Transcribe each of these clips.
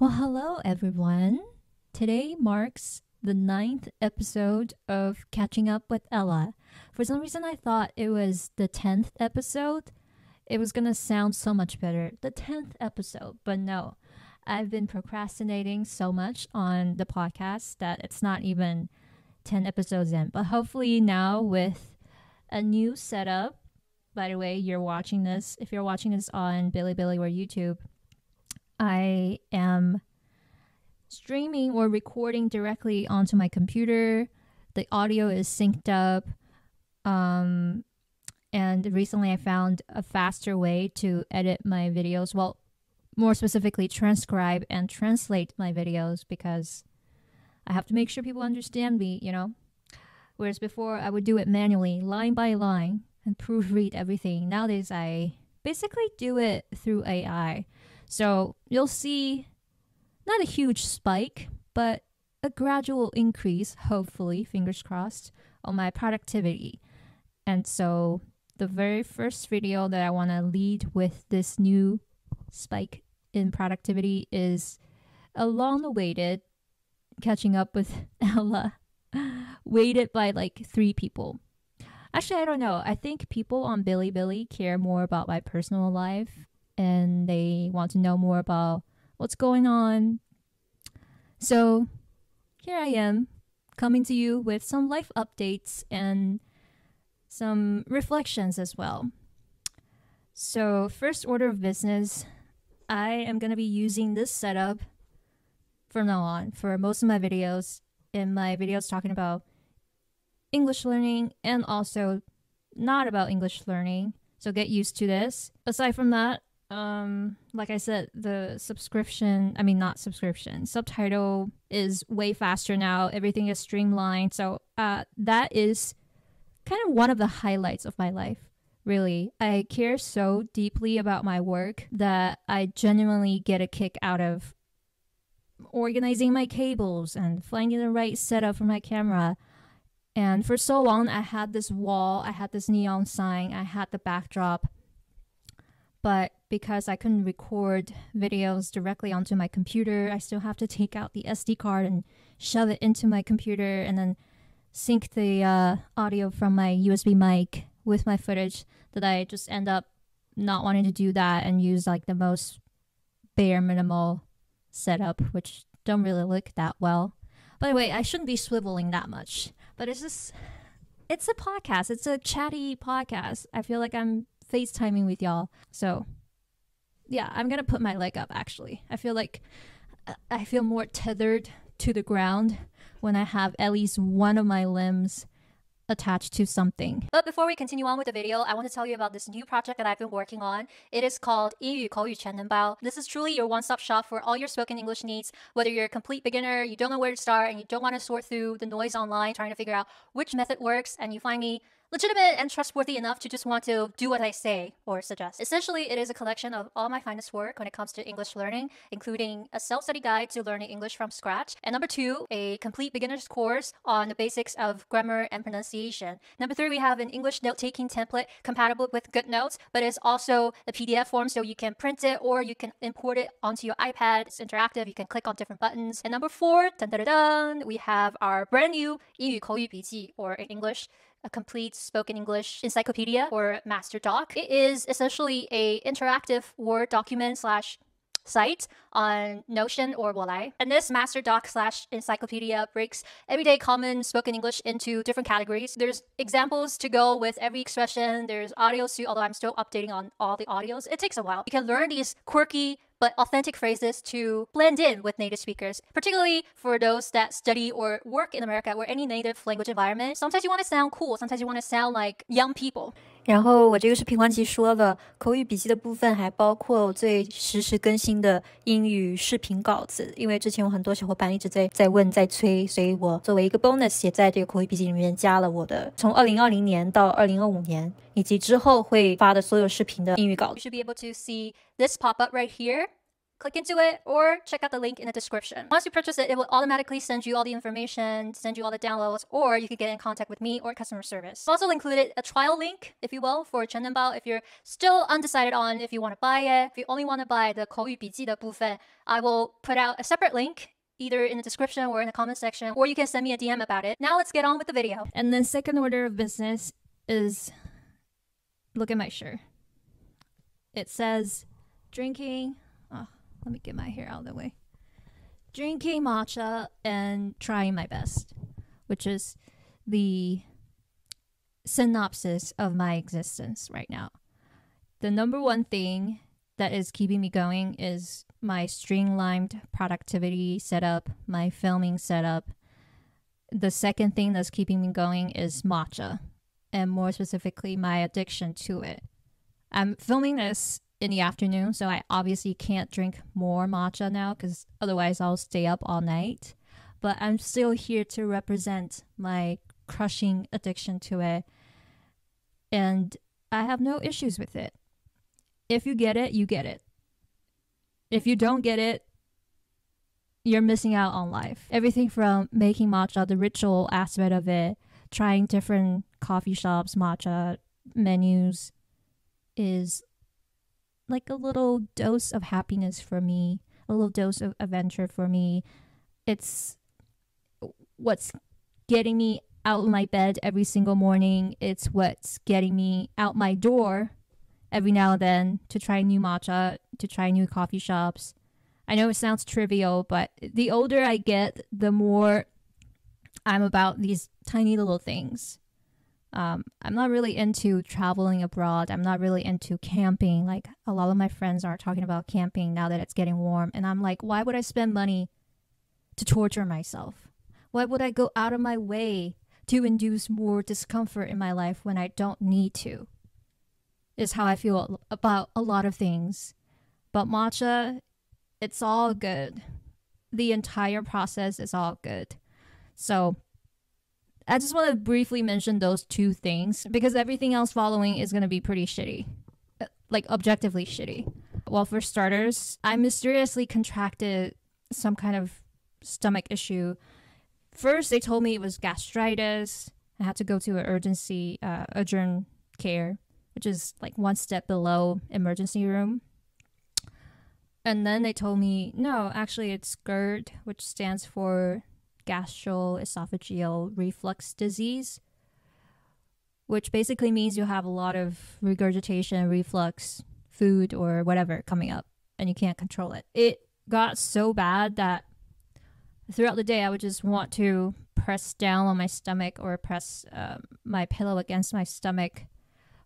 Well, hello everyone. Today marks the 9th episode of Catching Up with Ella. For some reason, I thought it was the 10th episode. It was gonna sound so much better, the 10th episode, but no. I've been procrastinating so much on the podcast that it's not even 10 episodes in. But hopefully now with a new setup, by the way, if you're watching this on Bilibili or YouTube, I am streaming or recording directly onto my computer. The audio is synced up. And recently I found a faster way to edit my videos. Well, more specifically, transcribe and translate my videos because I have to make sure people understand me, Whereas before I would do it manually, line by line, and proofread everything. Nowadays, I basically do it through AI. So you'll see not a huge spike, but a gradual increase, hopefully, fingers crossed, on my productivity. And so the very first video that I want to lead with this new spike in productivity is a long-awaited catching up with Ella, weighted by like 3 people. Actually, I don't know. I think people on Bilibili care more about my personal life and they want to know more about what's going on. So here I am, coming to you with some life updates and some reflections as well. So first order of business, I am going to be using this setup from now on for most of my videos. In my videos talking about English learning and also not about English learning. So get used to this. Aside from that, like I said, the subtitle is way faster now. Everything is streamlined. So that is kind of one of the highlights of my life. Really, I care so deeply about my work that I genuinely get a kick out of organizing my cables and finding the right setup for my camera. And for so long, I had this wall, I had this neon sign, I had the backdrop. But because I couldn't record videos directly onto my computer, I still have to take out the SD card and shove it into my computer and then sync the audio from my USB mic with my footage, that I just end up not wanting to do that and use like the most bare minimal setup, which don't really look that well. By the way, I shouldn't be swiveling that much, but it's a podcast. It's a chatty podcast. I feel like I'm FaceTiming with y'all. So yeah, I'm gonna put my leg up actually. I feel more tethered to the ground when I have at least one of my limbs attached to something. But before we continue on with the video, I want to tell you about this new project that I've been working on. It is called 英语口语全能包. This is truly your one-stop shop for all your spoken English needs. Whether you're a complete beginner, you don't know where to start, and you don't want to sort through the noise online trying to figure out which method works, and you find me legitimate and trustworthy enough to just want to do what I say or suggest. Essentially, it is a collection of all my finest work when it comes to English learning, including a self-study guide to learning English from scratch. And number 2, a complete beginner's course on the basics of grammar and pronunciation. Number 3, we have an English note-taking template compatible with GoodNotes, but it's also a PDF form, so you can print it or you can import it onto your iPad. It's interactive. You can click on different buttons. And number 4, dun, dun, dun, dun, we have our brand new 英语口语笔记, or in English, a complete spoken English encyclopedia or master doc. It is essentially a interactive Word document / site on Notion or Wallai. And this master doc / encyclopedia breaks everyday common spoken English into different categories. There's examples to go with every expression. There's audios too, although I'm still updating on all the audios. It takes a while. You can learn these quirky but authentic phrases to blend in with native speakers, particularly for those that study or work in America or any native language environment. Sometimes you want to sound cool. Sometimes you want to sound like young people. 然后我这个视频完集说了，口语笔记的部分还包括最实时更新的英语视频稿子，因为之前有很多小伙伴一直在问在催，所以我作为一个 bonus 也在这个口语笔记里面加了我的从2020年到2025年以及之后会发的所有视频的英语稿。 You should be able to see this pop up right here. click into it or check out the link in the description. Once you purchase it, it will automatically send you all the information, send you all the downloads, or you could get in contact with me or customer service. I've also included a trial link, if you will, for 全能包 if you're still undecided on if you want to buy it. If you only want to buy the 口语笔记的部分, I will put out a separate link either in the description or in the comment section, or you can send me a DM about it. Now let's get on with the video. And then second order of business is, look at my shirt. It says drinking, let me get my hair out of the way. Drinking matcha and trying my best, which is the synopsis of my existence right now. The number one thing that is keeping me going is my streamlined productivity setup, my filming setup. The second thing that's keeping me going is matcha, and more specifically, my addiction to it. I'm filming this in the afternoon, so I obviously can't drink more matcha now because otherwise I'll stay up all night. But I'm still here to represent my crushing addiction to it, and I have no issues with it. If you get it, you get it. If you don't get it, you're missing out on life. Everything from making matcha, the ritual aspect of it, trying different coffee shops, matcha menus, is like a little dose of happiness for me, a little dose of adventure for me. It's what's getting me out of my bed every single morning. It's what's getting me out my door every now and then to try new matcha, to try new coffee shops. I know it sounds trivial, but the older I get, the more I'm about these tiny little things. I'm not really into traveling abroad. I'm not really into camping. Like a lot of my friends are talking about camping now that it's getting warm. And I'm like, why would I spend money to torture myself? Why would I go out of my way to induce more discomfort in my life when I don't need to? Is how I feel about a lot of things. But matcha, it's all good. The entire process is all good. So I just want to briefly mention those two things because everything else following is going to be pretty shitty. Like objectively shitty. Well, for starters, I mysteriously contracted some kind of stomach issue. First, they told me it was gastritis. I had to go to an urgent care, which is like one step below emergency room. And then they told me, no, actually it's GERD, which stands for gastroesophageal reflux disease, which basically means you have a lot of regurgitation, reflux, food, or whatever coming up, and you can't control it. It got so bad that throughout the day, I would just want to press down on my stomach or press my pillow against my stomach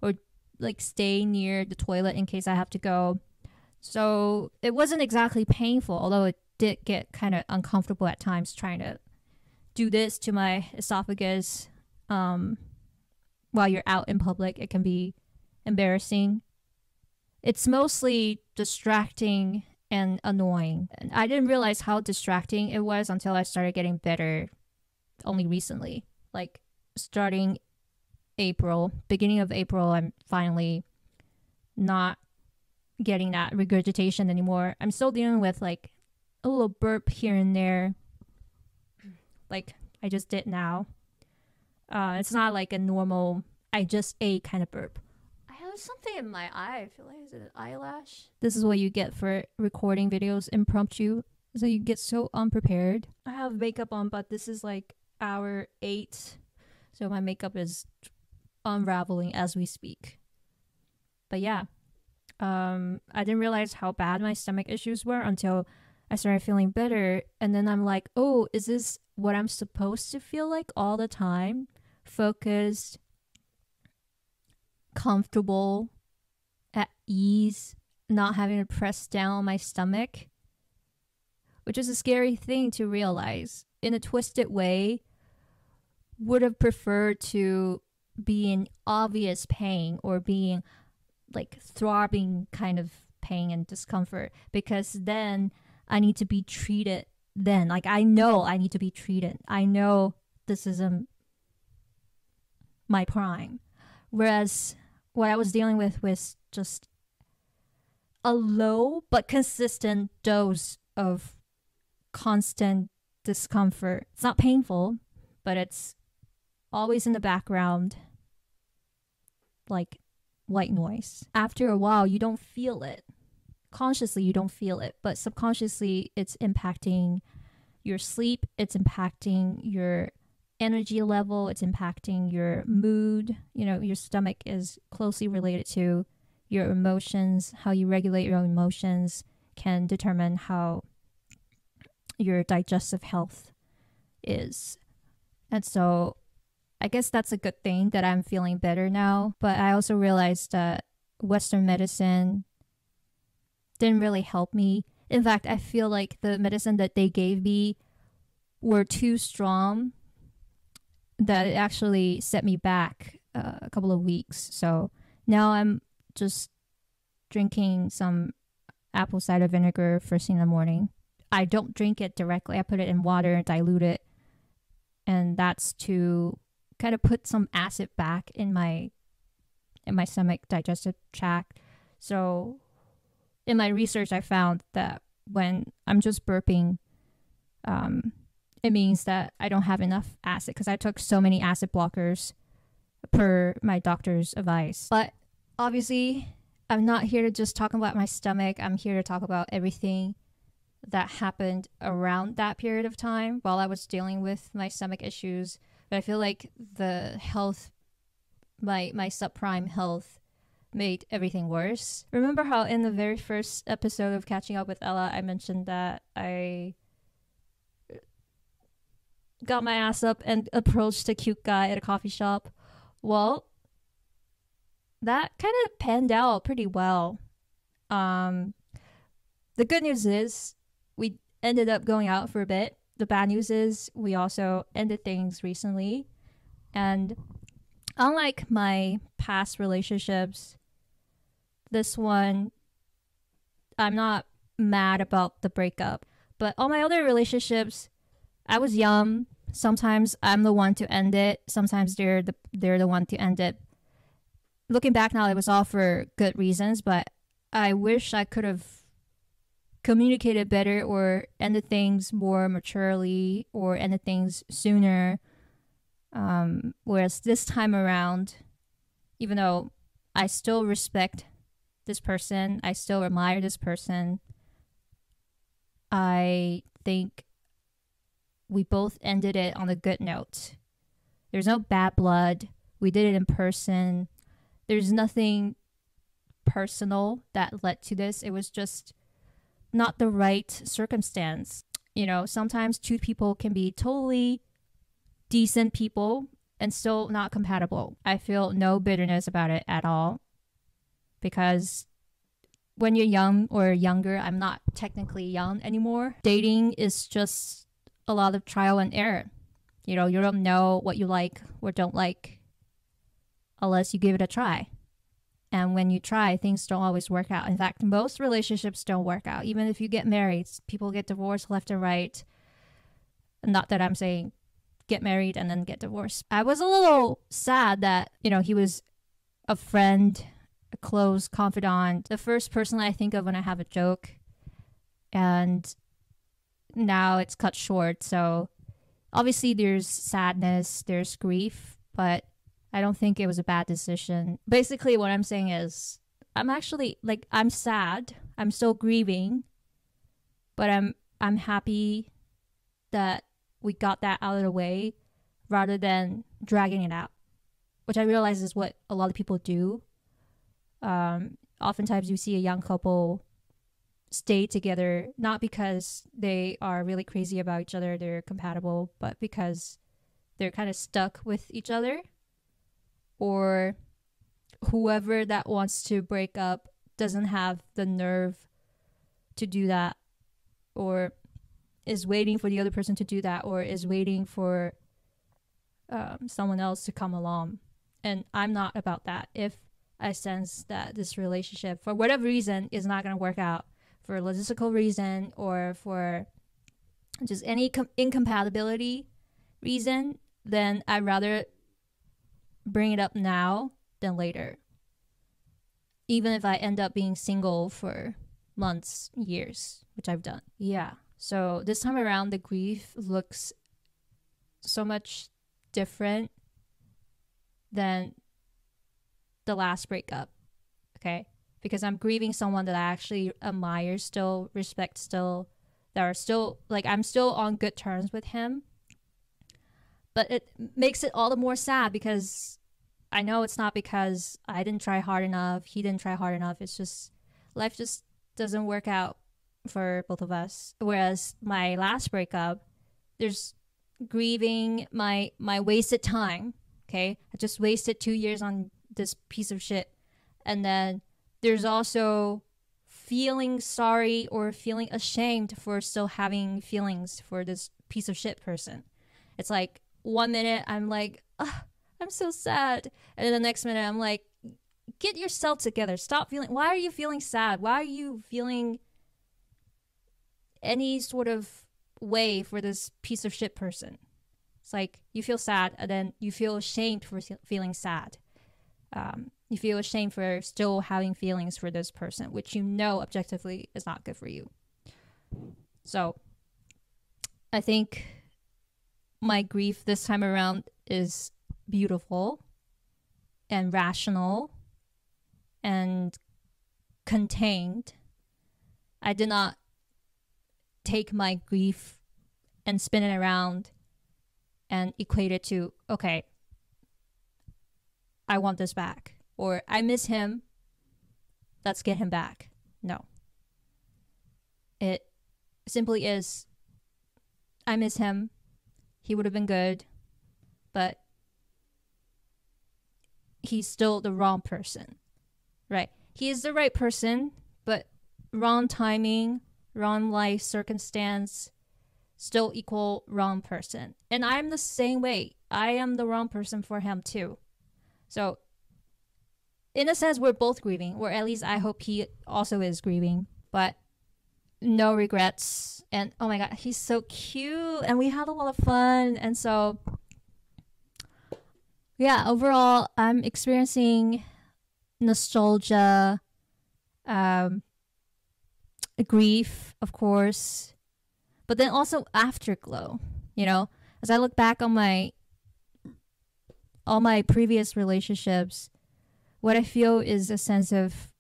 or like stay near the toilet in case I have to go. So it wasn't exactly painful, although it did get kind of uncomfortable at times trying to do this to my esophagus while you're out in public. It can be embarrassing. It's mostly distracting and annoying. And I didn't realize how distracting it was until I started getting better only recently. Like starting beginning of April, I'm finally not getting that regurgitation anymore. I'm still dealing with like a little burp here and there, like I just did now. It's not like a normal I just ate kind of burp. I have something in my eye. I feel like, is it an eyelash? This is what you get for recording videos impromptu. So you get so unprepared. I have makeup on, but this is like hour 8. So my makeup is unraveling as we speak. But yeah, I didn't realize how bad my stomach issues were until I started feeling better. And then I'm like, oh, is this what I'm supposed to feel like all the time? Focused, comfortable, at ease, not having to press down on my stomach, which is a scary thing to realize. In a twisted way, would have preferred to be in obvious pain or being like throbbing kind of pain and discomfort, because then I need to be treated then. Like I know I need to be treated. I know this isn't my prime. Whereas what I was dealing with was just a low but consistent dose of constant discomfort. It's not painful, but it's always in the background, like white noise. After a while, you don't feel it. Consciously, you don't feel it, but subconsciously, it's impacting your sleep. It's impacting your energy level. It's impacting your mood. You know, your stomach is closely related to your emotions. How you regulate your emotions can determine how your digestive health is. And so I guess that's a good thing that I'm feeling better now. But I also realized that Western medicine didn't really help me. In fact, I feel like the medicine that they gave me were too strong that it actually set me back a couple of weeks. So now I'm just drinking some apple cider vinegar first thing in the morning. I don't drink it directly. I put it in water and dilute it. And that's to kind of put some acid back in my stomach, digestive tract. So in my research, I found that when I'm just burping, it means that I don't have enough acid because I took so many acid blockers per my doctor's advice. But obviously, I'm not here to just talk about my stomach. I'm here to talk about everything that happened around that period of time while I was dealing with my stomach issues. But I feel like the health, my subprime health, made everything worse. Remember how in the very first episode of Catching Up with Ella, I mentioned that I got my ass up and approached a cute guy at a coffee shop? Well, that kind of panned out pretty well. The good news is we ended up going out for a bit. The bad news is we also ended things recently. And unlike my past relationships, this one, I'm not mad about the breakup. But all my other relationships, I was young. Sometimes I'm the one to end it. Sometimes they're the one to end it. Looking back now, it was all for good reasons, but I wish I could have communicated better or ended things more maturely or ended things sooner. Whereas this time around, even though I still respect this person, I still admire this person, I think we both ended it on a good note. There's no bad blood. We did it in person. There's nothing personal that led to this. It was just not the right circumstance. You know, sometimes two people can be totally decent people and still not compatible. I feel no bitterness about it at all because when you're young or younger, I'm not technically young anymore. Dating is just a lot of trial and error. You know, you don't know what you like or don't like unless you give it a try. And when you try, things don't always work out. In fact, most relationships don't work out. Even if you get married, people get divorced left and right. Not that I'm saying get married and then get divorced. I was a little sad that, you know, he was a friend, a close confidant, the first person I think of when I have a joke. And now it's cut short. So obviously there's sadness, there's grief, but I don't think it was a bad decision. Basically what I'm saying is I'm actually like, I'm sad. I'm still grieving, but I'm happy that we got that out of the way rather than dragging it out, which I realize is what a lot of people do. Oftentimes you see a young couple stay together, not because they are really crazy about each other, they're compatible, but because they're kind of stuck with each other. Or whoever that wants to break up doesn't have the nerve to do that, or is waiting for the other person to do that, or is waiting for someone else to come along. And I'm not about that. If I sense that this relationship, for whatever reason, is not going to work out, for a logistical reason or for just any incompatibility reason, then I'd rather bring it up now than later. even if I end up being single for months, years, which I've done. Yeah. So this time around, the grief looks so much different than the last breakup. Okay. Because I'm grieving someone that I actually admire still, respect still, that are still, like, I'm still on good terms with him. But it makes it all the more sad because I know it's not because I didn't try hard enough, he didn't try hard enough. It's just, life just doesn't work out for both of us. Whereas my last breakup, there's grieving my wasted time. Okay. I just wasted 2 years on this piece of shit. And then there's also feeling sorry or feeling ashamed for still having feelings for this piece of shit person. It's like 1 minute I'm like, I'm so sad. And then the next minute I'm like, get yourself together. Stop feeling, why are you feeling sad? Why are you feeling any sort of way for this piece of shit person? It's like you feel sad and then you feel ashamed for feeling sad. You feel ashamed for still having feelings for this person, which you know objectively is not good for you. So I think my grief this time around is beautiful and rational and contained. I did not take my grief and spin it around and equate it to, okay, I want this back, or I miss him, let's get him back. No. It simply is, I miss him, he would have been good, but he's still the wrong person, right? He is the right person, but wrong timing, wrong life circumstance, still equal wrong person. And I'm the same way. I am the wrong person for him too. So in a sense, we're both grieving, or at least I hope he also is grieving, but no regrets. And oh my God, he's so cute and we had a lot of fun. And so yeah, overall, I'm experiencing nostalgia, grief, of course, but then also afterglow, you know, as I look back on all my previous relationships, what I feel is a sense of,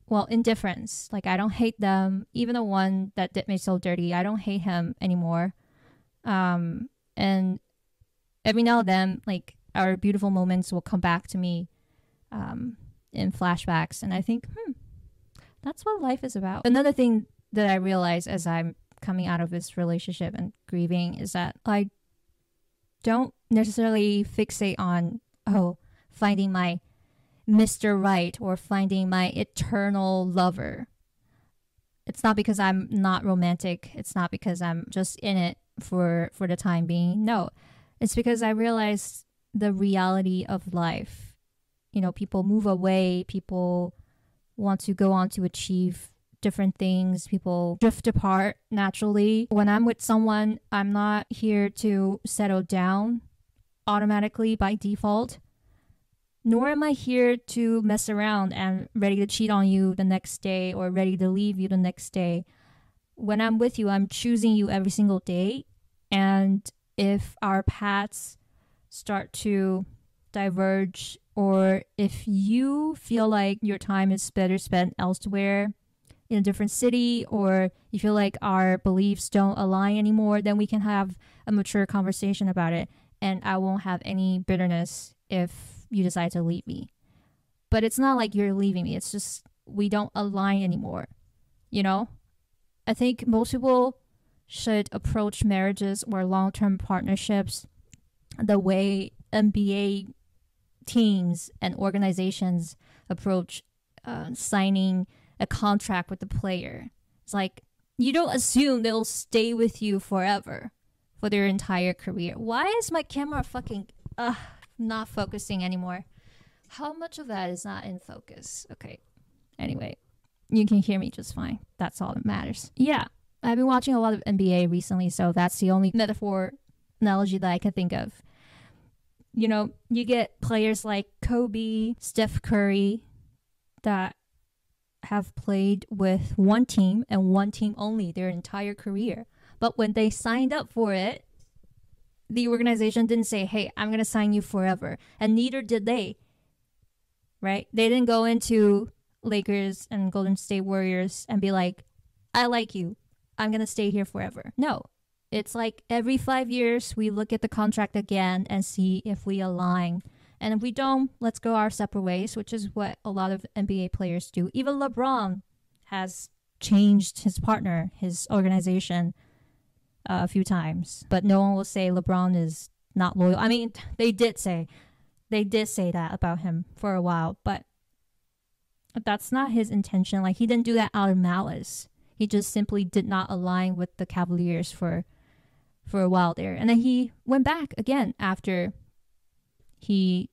well, indifference. Like, I don't hate them. Even the one that did me so dirty, I don't hate him anymore. And every now and then, like, our beautiful moments will come back to me in flashbacks. And I think, that's what life is about. Another thing that I realize as I'm coming out of this relationship and grieving is that I don't necessarily fixate on, finding my Mr. Right or finding my eternal lover. It's not because I'm not romantic. It's not because I'm just in it for the time being. No, it's because I realize the reality of life. You know, people move away. People want to go on to achieve different things. People drift apart naturally. When I'm with someone, I'm not here to settle down automatically by default. Nor am I here to mess around and ready to cheat on you the next day or ready to leave you the next day. When I'm with you, I'm choosing you every single day. And if our paths start to diverge, or if you feel like your time is better spent elsewhere in a different city, or you feel like our beliefs don't align anymore, then we can have a mature conversation about it. And I won't have any bitterness if you decide to leave me. But it's not like you're leaving me. It's just we don't align anymore. You know? I think most people should approach marriages or long-term partnerships the way NBA teams and organizations approach signing a contract with the player. It's like, you don't assume they'll stay with you forever for their entire career. Why is my camera fucking not focusing anymore? How much of that is not in focus? Okay. Anyway, you can hear me just fine. That's all that matters. Yeah, I've been watching a lot of NBA recently, so that's the only analogy that I can think of. You know, you get players like Kobe, Steph Curry, that have played with one team and one team only their entire career. But when they signed up for it, the organization didn't say, hey, I'm going to sign you forever. And neither did they, right? They didn't go into Lakers and Golden State Warriors and be like, I like you. I'm going to stay here forever. No. It's like every 5 years, we look at the contract again and see if we align. And if we don't, let's go our separate ways, which is what a lot of NBA players do. Even LeBron has changed his partner, his organization, a few times. But no one will say LeBron is not loyal. I mean, they did say that about him for a while, but that's not his intention. Like, he didn't do that out of malice. He just simply did not align with the Cavaliers for a while there. And then he went back again after he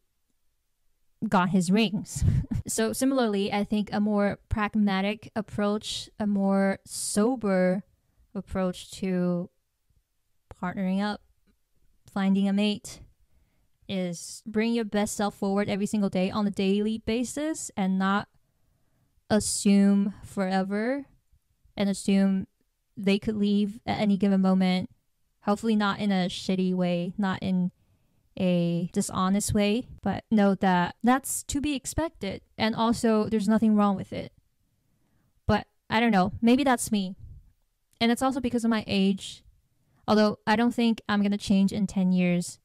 got his rings. So similarly, I think a more pragmatic approach, a more sober approach to partnering up, finding a mate, is bring your best self forward every single day on a daily basis and not assume forever and assume they could leave at any given moment. Hopefully not in a shitty way, not in a dishonest way, but know that that's to be expected. And also, there's nothing wrong with it. But I don't know, maybe that's me. And it's also because of my age. Although I don't think I'm going to change in 10 years.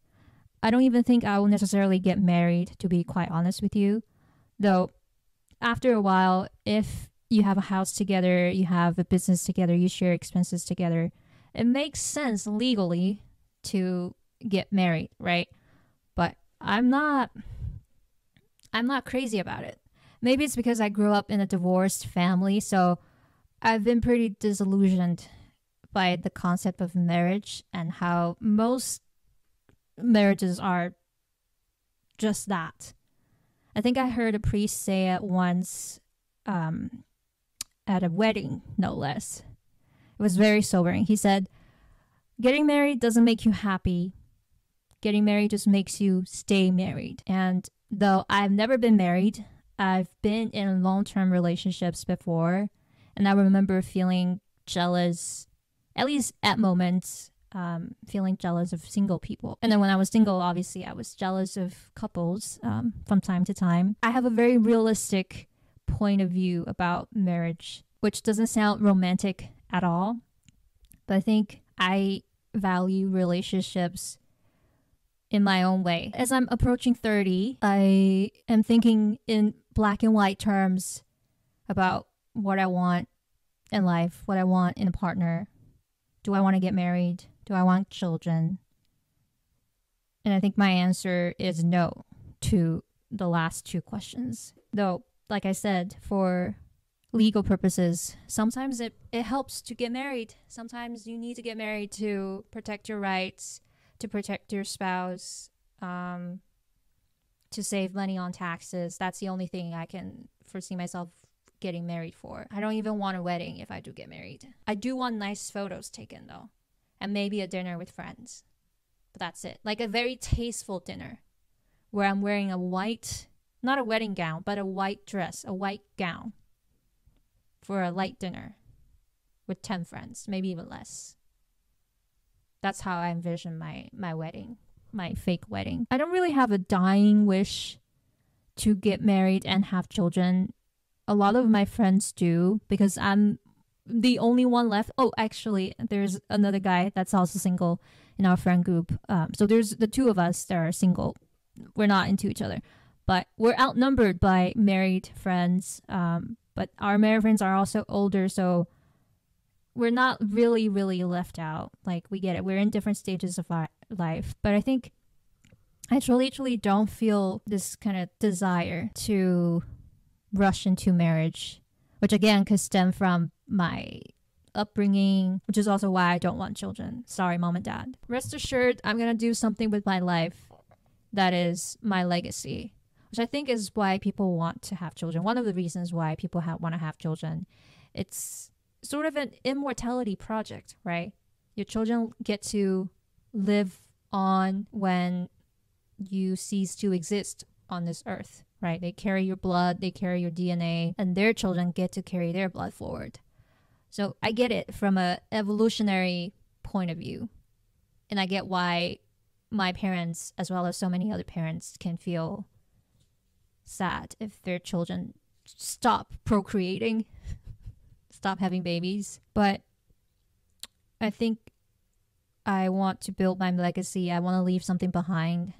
I don't even think I will necessarily get married, to be quite honest with you. Though, after a while, if you have a house together, you have a business together, you share expenses together, it makes sense legally to get married, right? But I'm not crazy about it. Maybe it's because I grew up in a divorced family, so I've been pretty disillusioned by the concept of marriage and how most marriages are just that. I think I heard a priest say it once at a wedding, no less. It was very sobering. He said, getting married doesn't make you happy. Getting married just makes you stay married. And though I've never been married, I've been in long-term relationships before. And I remember feeling jealous, at least at moments, feeling jealous of single people. And then when I was single, obviously, I was jealous of couples from time to time. I have a very realistic point of view about marriage, which doesn't sound romantic at all. But I think I value relationships in my own way. As I'm approaching 30, I am thinking in black and white terms about what I want in life, what I want in a partner. Do I want to get married? Do I want children? And I think my answer is no to the last two questions. Though, like I said, for legal purposes, sometimes it helps to get married. Sometimes you need to get married to protect your rights, to protect your spouse, to save money on taxes. That's the only thing I can foresee myself getting married for. I don't even want a wedding if I do get married. I do want nice photos taken though, and maybe a dinner with friends. But that's it. Like a very tasteful dinner where I'm wearing a white, not a wedding gown, but a white dress, a white gown for a light dinner with 10 friends, maybe even less. That's how I envision my wedding, my fake wedding. I don't really have a dying wish to get married and have children. A lot of my friends do because I'm the only one left. Oh, actually, there's another guy that's also single in our friend group. So there's the two of us that are single. We're not into each other, but we're outnumbered by married friends. But our married friends are also older, so we're not really left out. Like, we get it. We're in different stages of our life. But I think I truly don't feel this kind of desire to rush into marriage, which again could stem from my upbringing, which is also why I don't want children. Sorry, mom and dad. Rest assured, I'm going to do something with my life that is my legacy, which I think is why people want to have children. One of the reasons why people want to have children. It's sort of an immortality project, right? Your children get to live on when you cease to exist on this earth. right? They carry your blood, they carry your DNA, and their children get to carry their blood forward. So I get it from an evolutionary point of view. And I get why my parents, as well as so many other parents, can feel sad if their children stop procreating, stop having babies. But I think I want to build my legacy. I want to leave something behind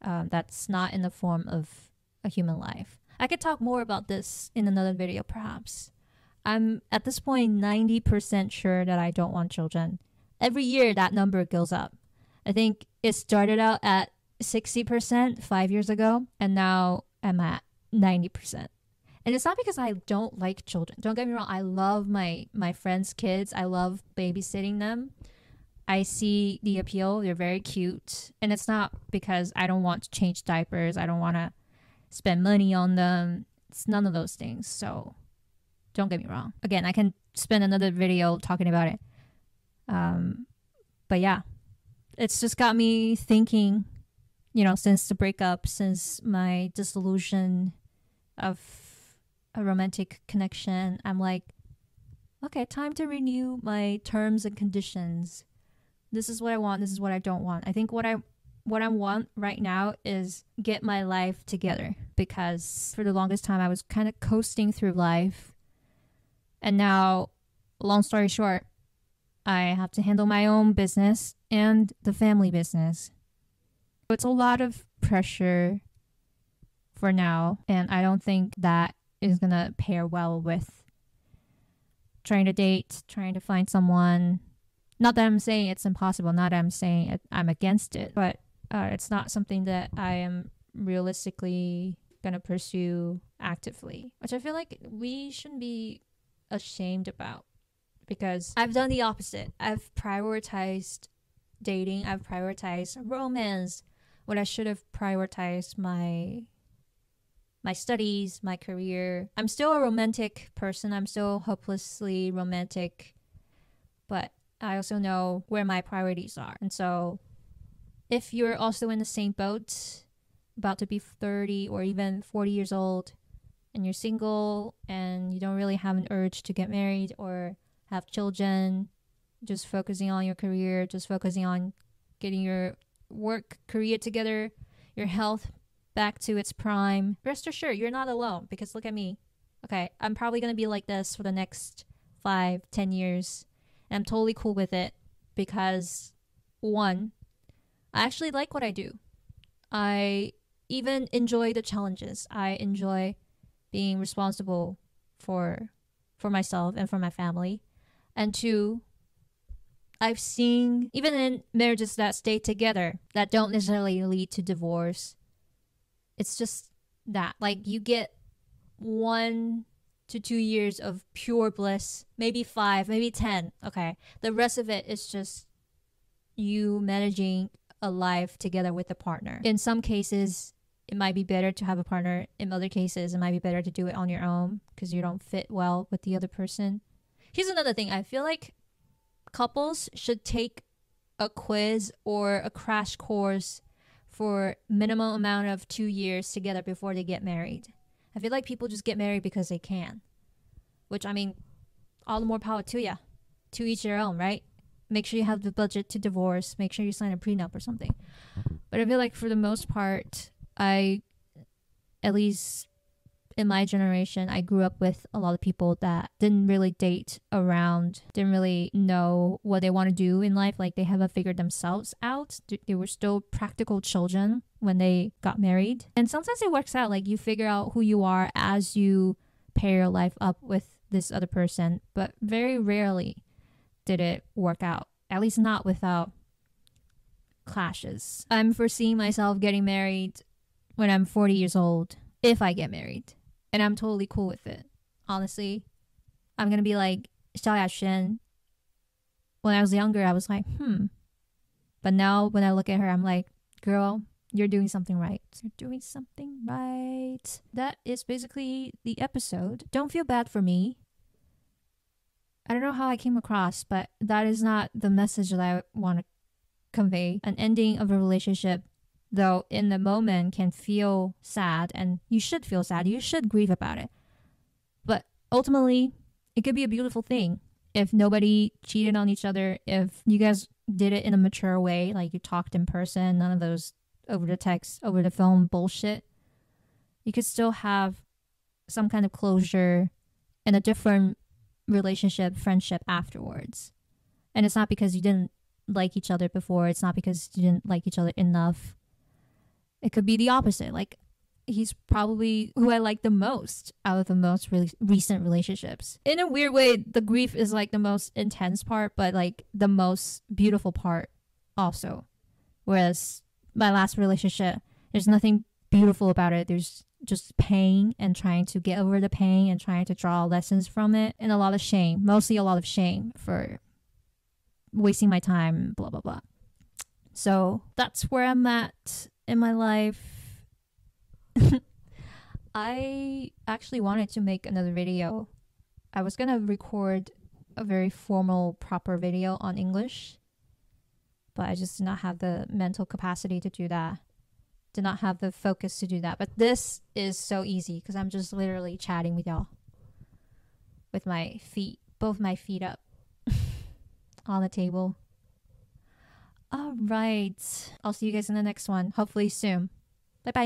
that's not in the form of a human life. I could talk more about this in another video, perhaps. I'm at this point 90% sure that I don't want children. Every year that number goes up. I think it started out at 60% 5 years ago, and now I'm at 90%. And it's not because I don't like children. Don't get me wrong. I love my friends' kids. I love babysitting them. I see the appeal. They're very cute. And it's not because I don't want to change diapers. I don't want to spend money on them. It's none of those things. So don't get me wrong. Again, I can spend another video talking about it. But yeah, it's just got me thinking, since the breakup, since my dissolution of a romantic connection, I'm like, okay, time to renew my terms and conditions. This is what I want. This is what I don't want. I think what I want right now is get my life together, because for the longest time I was kind of coasting through life. And now, long story short, I have to handle my own business and the family business. It's a lot of pressure for now, and I don't think that is going to pair well with trying to date, trying to find someone. Not that I'm saying it's impossible, not that I'm saying I'm against it, but it's not something that I am realistically going to pursue actively, which I feel like we shouldn't be ashamed about, because I've done the opposite. I've prioritized dating, I've prioritized romance when I should have prioritized my studies, my career. I'm still a romantic person. I'm still hopelessly romantic, but I also know where my priorities are. And so if you're also in the same boat, about to be 30 or even 40 years old, and you're single and you don't really have an urge to get married or have children, just focusing on your career, just focusing on getting your work career together, your health back to its prime, rest assured you're not alone, because look at me. Okay, I'm probably going to be like this for the next 5-10 years, and I'm totally cool with it, because one, I actually like what I do. I even enjoy the challenges. I enjoy being responsible for myself and for my family. And two, I've seen, even in marriages that stay together, that don't necessarily lead to divorce, it's just that, like, you get 1 to 2 years of pure bliss, maybe 5, maybe 10. Okay, the rest of it is just you managing a life together with a partner. In some cases, it might be better to have a partner. In other cases, it might be better to do it on your own because you don't fit well with the other person. Here's another thing. I feel like couples should take a quiz or a crash course for minimum amount of 2 years together before they get married. I feel like people just get married because they can, which, I mean, all the more power to you. To each their own, right? Make sure you have the budget to divorce. Make sure you sign a prenup or something. But I feel like for the most part, at least in my generation, I grew up with a lot of people that didn't really date around, didn't really know what they want to do in life. Like, they haven't figured themselves out. They were still practical children when they got married. And sometimes it works out. Like, you figure out who you are as you pair your life up with this other person. But very rarely did it work out. At least not without clashes. I'm foreseeing myself getting married when I'm 40 years old, if I get married. And I'm totally cool with it. Honestly, I'm going to be like Xiao Yaxuan. When I was younger, I was like, But now when I look at her, I'm like, girl, you're doing something right. You're doing something right. That is basically the episode. Don't feel bad for me. I don't know how I came across, but that is not the message that I want to convey. An ending of a relationship though in the moment can feel sad, and you should feel sad, you should grieve about it. But ultimately, it could be a beautiful thing if nobody cheated on each other, if you guys did it in a mature way, like you talked in person, none of those over the text, over the phone bullshit. You could still have some kind of closure and a different relationship, friendship afterwards. And it's not because you didn't like each other before. It's not because you didn't like each other enough. It could be the opposite. Like, he's probably who I like the most out of the most recent relationships. In a weird way, the grief is like the most intense part, but like the most beautiful part also. Whereas my last relationship, there's nothing beautiful about it. There's just pain and trying to get over the pain and trying to draw lessons from it, and a lot of shame, mostly a lot of shame for wasting my time, blah, blah, blah. So that's where I'm at in my life. I actually wanted to make another video. I was going to record a very formal, proper video on English, but I just did not have the mental capacity to do that. Did not have the focus to do that. But this is so easy because I'm just literally chatting with y'all with my feet, both my feet up on the table. All right. I'll see you guys in the next one, hopefully soon. Bye bye.